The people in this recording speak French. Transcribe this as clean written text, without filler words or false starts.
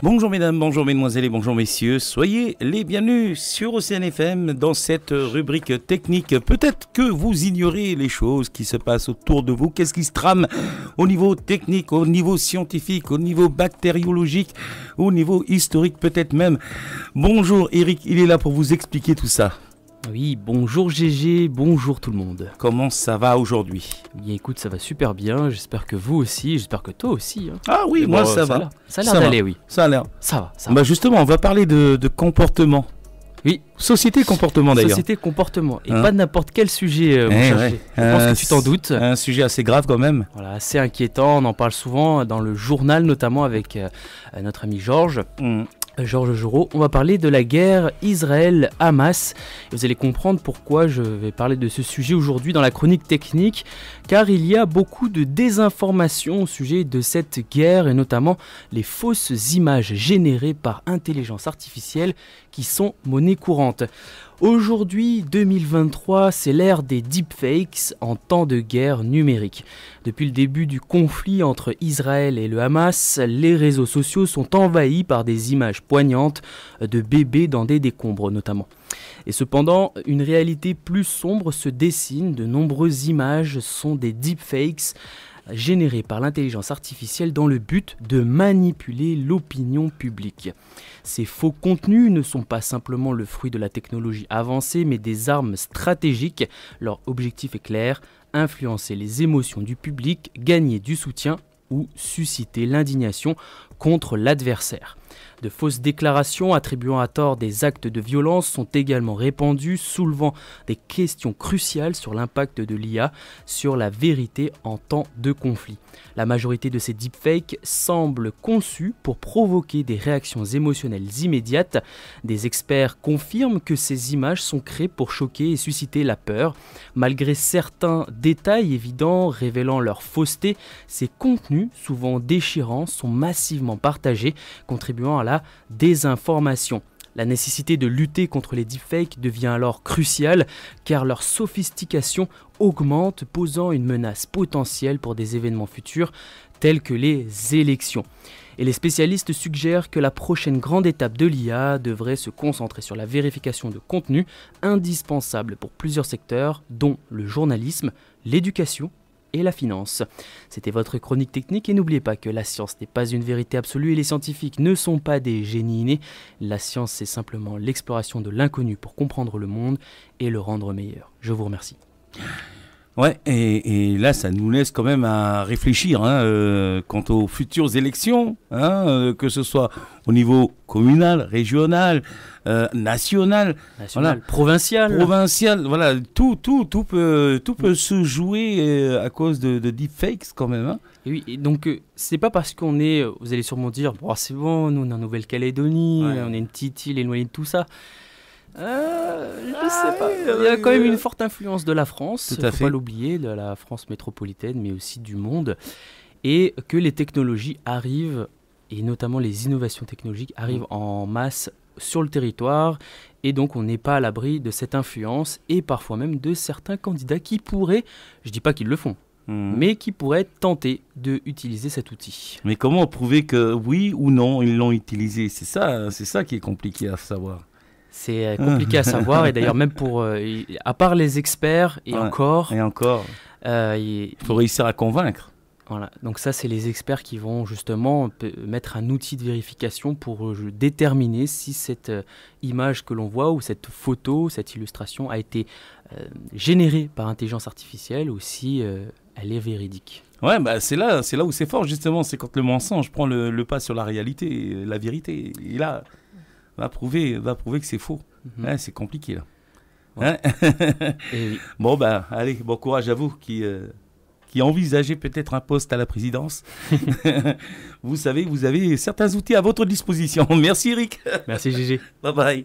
Bonjour mesdames, bonjour mesdemoiselles et bonjour messieurs, soyez les bienvenus sur Océane FM dans cette rubrique technique. Peut-être que vous ignorez les choses qui se passent autour de vous, qu'est-ce qui se trame au niveau technique, au niveau scientifique, au niveau bactériologique, au niveau historique peut-être même. Bonjour Eric, il est là pour vous expliquer tout ça. Oui, bonjour GG, bonjour tout le monde. Comment ça va aujourd'hui? Bien écoute, ça va super bien, j'espère que vous aussi, j'espère que toi aussi. Hein. Ah oui, moi ça va. Ça a l'air d'aller, oui. Ça a l'air. Ça va. Bah justement, on va parler de comportement. Oui. Société comportement d'ailleurs. Société comportement, et pas n'importe quel sujet, mon cher G. Je pense que tu t'en doutes. Un sujet assez grave quand même. Voilà, assez inquiétant, on en parle souvent dans le journal, notamment avec notre ami Georges. Georges Jourot, on va parler de la guerre Israël-Hamas. Et vous allez comprendre pourquoi je vais parler de ce sujet aujourd'hui dans la chronique technique, car il y a beaucoup de désinformation au sujet de cette guerre et notamment les fausses images générées par intelligence artificielle qui sont monnaie courante. Aujourd'hui, 2023, c'est l'ère des deepfakes en temps de guerre numérique. Depuis le début du conflit entre Israël et le Hamas, les réseaux sociaux sont envahis par des images poignantes de bébés dans des décombres notamment. Et cependant, une réalité plus sombre se dessine. De nombreuses images sont des deepfakes générées par l'intelligence artificielle dans le but de manipuler l'opinion publique. Ces faux contenus ne sont pas simplement le fruit de la technologie avancée, mais des armes stratégiques. Leur objectif est clair, influencer les émotions du public, gagner du soutien ou susciter l'indignation contre l'adversaire. De fausses déclarations attribuant à tort des actes de violence sont également répandues, soulevant des questions cruciales sur l'impact de l'IA sur la vérité en temps de conflit. La majorité de ces deepfakes semblent conçus pour provoquer des réactions émotionnelles immédiates. Des experts confirment que ces images sont créées pour choquer et susciter la peur. Malgré certains détails évidents révélant leur fausseté, ces contenus, souvent déchirants, sont massivement partagés, contribuant à la désinformation. La nécessité de lutter contre les deepfakes devient alors cruciale car leur sophistication augmente, posant une menace potentielle pour des événements futurs tels que les élections. Et les spécialistes suggèrent que la prochaine grande étape de l'IA devrait se concentrer sur la vérification de contenu indispensable pour plusieurs secteurs, dont le journalisme, l'éducation et la finance. C'était votre chronique technique et n'oubliez pas que la science n'est pas une vérité absolue et les scientifiques ne sont pas des génies innés. La science, c'est simplement l'exploration de l'inconnu pour comprendre le monde et le rendre meilleur. Je vous remercie. Ouais, et là, ça nous laisse quand même à réfléchir quant aux futures élections, que ce soit au niveau communal, régional, national, voilà. Provincial, voilà, tout peut se jouer à cause de deepfakes quand même. Hein. Et oui, et donc c'est pas parce qu'on est, vous allez sûrement dire, bon, c'est bon, nous on est en Nouvelle-Calédonie, on est une petite île éloignée de tout ça. Je sais pas. Il y a quand même une forte influence de la France, faut pas l'oublier, de la France métropolitaine, mais aussi du monde, et que les technologies arrivent, et notamment les innovations technologiques arrivent en masse sur le territoire, et donc on n'est pas à l'abri de cette influence, et parfois même de certains candidats qui pourraient, je dis pas qu'ils le font, mais qui pourraient tenter d'utiliser cet outil. Mais comment prouver que oui ou non ils l'ont utilisé? C'est ça qui est compliqué à savoir. C'est compliqué à savoir, et d'ailleurs même pour, à part les experts, il faut réussir à convaincre. Voilà, donc ça c'est les experts qui vont justement mettre un outil de vérification pour déterminer si cette image que l'on voit ou cette photo, cette illustration a été générée par intelligence artificielle ou si elle est véridique. Ouais, bah c'est là où c'est fort justement, c'est quand le mensonge prend le pas sur la réalité, la vérité. Et là, va prouver que c'est faux. Ouais, c'est compliqué là. Ouais. Oui. Bon bah allez, bon courage à vous qui envisagez peut-être un poste à la présidence. Vous savez, vous avez certains outils à votre disposition. Merci Eric. Merci Gégé. Bye bye.